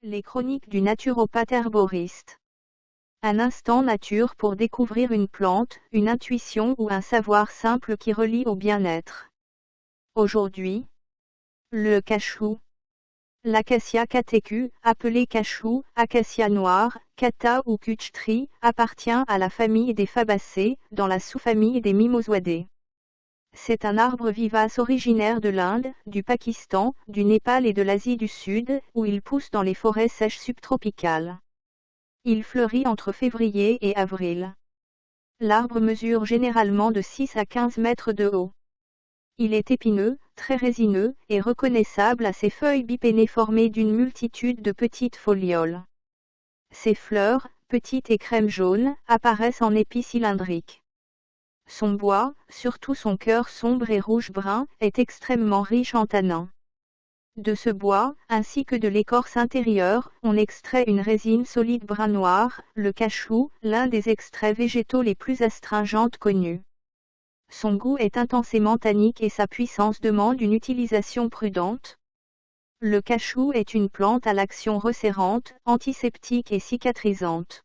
Les chroniques du naturopathe herboriste. Un instant nature pour découvrir une plante, une intuition ou un savoir simple qui relie au bien-être. Aujourd'hui, le cachou. L'acacia catechu, appelé cachou, acacia noire, kata ou kuchtri, appartient à la famille des fabacées, dans la sous-famille des mimosoidées. C'est un arbre vivace originaire de l'Inde, du Pakistan, du Népal et de l'Asie du Sud, où il pousse dans les forêts sèches subtropicales. Il fleurit entre février et avril. L'arbre mesure généralement de 6 à 15 mètres de haut. Il est épineux, très résineux, et reconnaissable à ses feuilles bipennées formées d'une multitude de petites folioles. Ses fleurs, petites et crème jaune, apparaissent en épis cylindriques. Son bois, surtout son cœur sombre et rouge-brun, est extrêmement riche en tanins. De ce bois, ainsi que de l'écorce intérieure, on extrait une résine solide brun-noir, le cachou, l'un des extraits végétaux les plus astringentes connus. Son goût est intensément tannique et sa puissance demande une utilisation prudente. Le cachou est une plante à l'action resserrante, antiseptique et cicatrisante.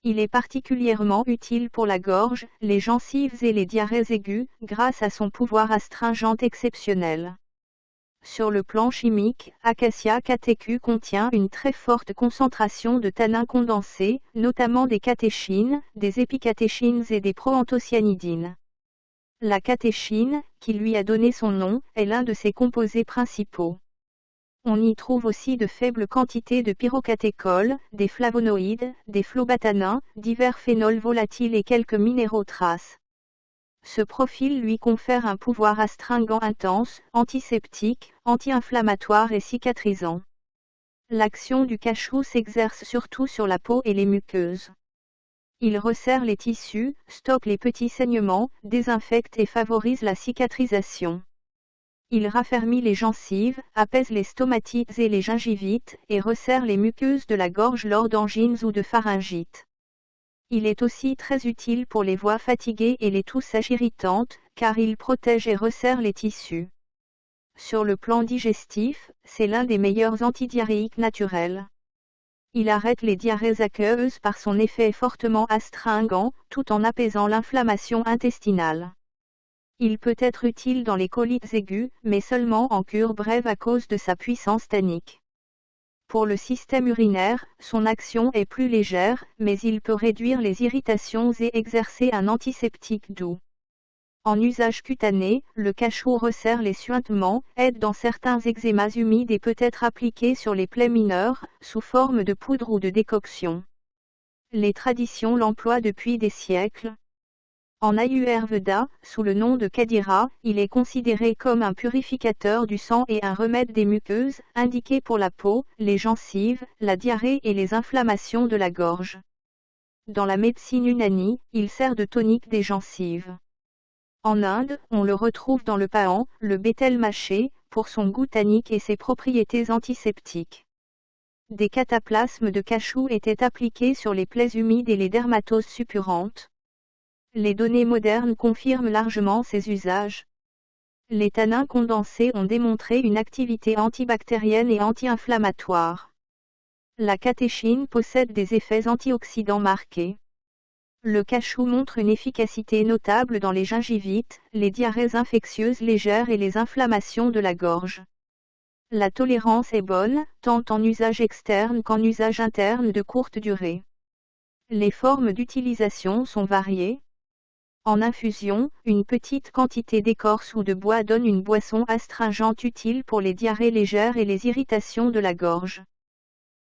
Il est particulièrement utile pour la gorge, les gencives et les diarrhées aiguës, grâce à son pouvoir astringent exceptionnel. Sur le plan chimique, Acacia catechu contient une très forte concentration de tanins condensés, notamment des catéchines, des épicatéchines et des proanthocyanidines. La catéchine, qui lui a donné son nom, est l'un de ses composés principaux. On y trouve aussi de faibles quantités de pyrocatéchols, des flavonoïdes, des phlobatanins, divers phénols volatiles et quelques minéraux traces. Ce profil lui confère un pouvoir astringent intense, antiseptique, anti-inflammatoire et cicatrisant. L'action du cachou s'exerce surtout sur la peau et les muqueuses. Il resserre les tissus, stocke les petits saignements, désinfecte et favorise la cicatrisation. Il raffermit les gencives, apaise les stomatites et les gingivites, et resserre les muqueuses de la gorge lors d'angines ou de pharyngite. Il est aussi très utile pour les voix fatiguées et les toux sèches irritantes, car il protège et resserre les tissus. Sur le plan digestif, c'est l'un des meilleurs antidiarrhéiques naturels. Il arrête les diarrhées aqueuses par son effet fortement astringent, tout en apaisant l'inflammation intestinale. Il peut être utile dans les colites aiguës, mais seulement en cure brève à cause de sa puissance tannique. Pour le système urinaire, son action est plus légère, mais il peut réduire les irritations et exercer un antiseptique doux. En usage cutané, le cachou resserre les suintements, aide dans certains eczémas humides et peut être appliqué sur les plaies mineures, sous forme de poudre ou de décoction. Les traditions l'emploient depuis des siècles. En Ayurveda, sous le nom de Kadira, il est considéré comme un purificateur du sang et un remède des muqueuses, indiqué pour la peau, les gencives, la diarrhée et les inflammations de la gorge. Dans la médecine unani, il sert de tonique des gencives. En Inde, on le retrouve dans le pahan, le bétel mâché, pour son goût tannique et ses propriétés antiseptiques. Des cataplasmes de cachou étaient appliqués sur les plaies humides et les dermatoses suppurantes. Les données modernes confirment largement ces usages. Les tanins condensés ont démontré une activité antibactérienne et anti-inflammatoire. La catéchine possède des effets antioxydants marqués. Le cachou montre une efficacité notable dans les gingivites, les diarrhées infectieuses légères et les inflammations de la gorge. La tolérance est bonne, tant en usage externe qu'en usage interne de courte durée. Les formes d'utilisation sont variées. En infusion, une petite quantité d'écorce ou de bois donne une boisson astringente utile pour les diarrhées légères et les irritations de la gorge.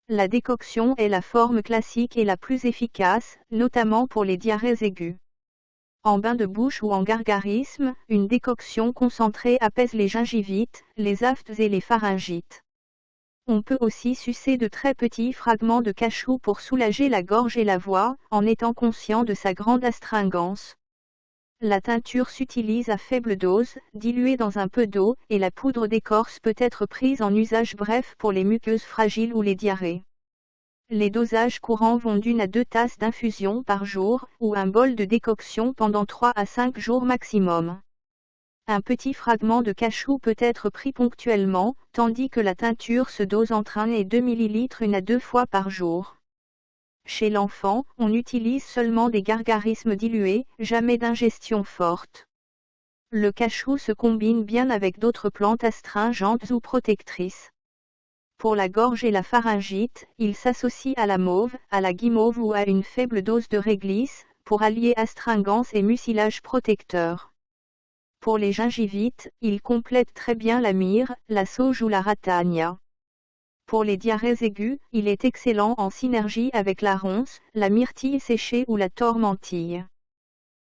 La décoction est la forme classique et la plus efficace, notamment pour les diarrhées aiguës. En bain de bouche ou en gargarisme, une décoction concentrée apaise les gingivites, les aphtes et les pharyngites. On peut aussi sucer de très petits fragments de cachou pour soulager la gorge et la voix, en étant conscient de sa grande astringence. La teinture s'utilise à faible dose, diluée dans un peu d'eau, et la poudre d'écorce peut être prise en usage bref pour les muqueuses fragiles ou les diarrhées. Les dosages courants vont d'1 à 2 tasses d'infusion par jour, ou un bol de décoction pendant 3 à 5 jours maximum. Un petit fragment de cachou peut être pris ponctuellement, tandis que la teinture se dose entre 1 et 2 ml 1 à 2 fois par jour. Chez l'enfant, on utilise seulement des gargarismes dilués, jamais d'ingestion forte. Le cachou se combine bien avec d'autres plantes astringentes ou protectrices. Pour la gorge et la pharyngite, il s'associe à la mauve, à la guimauve ou à une faible dose de réglisse, pour allier astringence et mucilage protecteur. Pour les gingivites, il complète très bien la myrrhe, la sauge ou la ratania. Pour les diarrhées aiguës, il est excellent en synergie avec la ronce, la myrtille séchée ou la tormentille.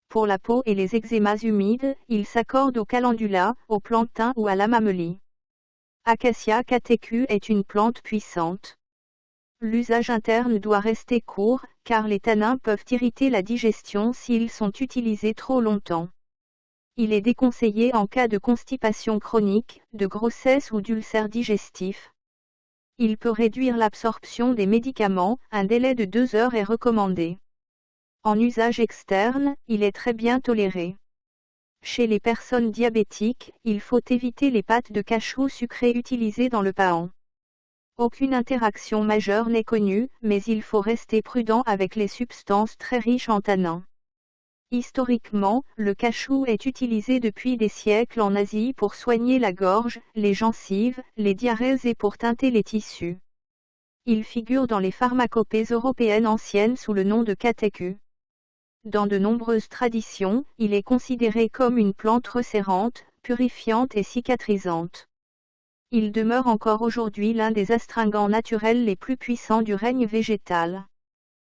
Pour la peau et les eczémas humides, il s'accorde au calendula, au plantain ou à la mamelie. Acacia catechu est une plante puissante. L'usage interne doit rester court, car les tanins peuvent irriter la digestion s'ils sont utilisés trop longtemps. Il est déconseillé en cas de constipation chronique, de grossesse ou d'ulcère digestif. Il peut réduire l'absorption des médicaments, un délai de 2 heures est recommandé. En usage externe, il est très bien toléré. Chez les personnes diabétiques, il faut éviter les pâtes de cachou sucrées utilisées dans le pain. Aucune interaction majeure n'est connue, mais il faut rester prudent avec les substances très riches en tanins. Historiquement, le cachou est utilisé depuis des siècles en Asie pour soigner la gorge, les gencives, les diarrhées et pour teinter les tissus. Il figure dans les pharmacopées européennes anciennes sous le nom de catechu. Dans de nombreuses traditions, il est considéré comme une plante resserrante, purifiante et cicatrisante. Il demeure encore aujourd'hui l'un des astringents naturels les plus puissants du règne végétal.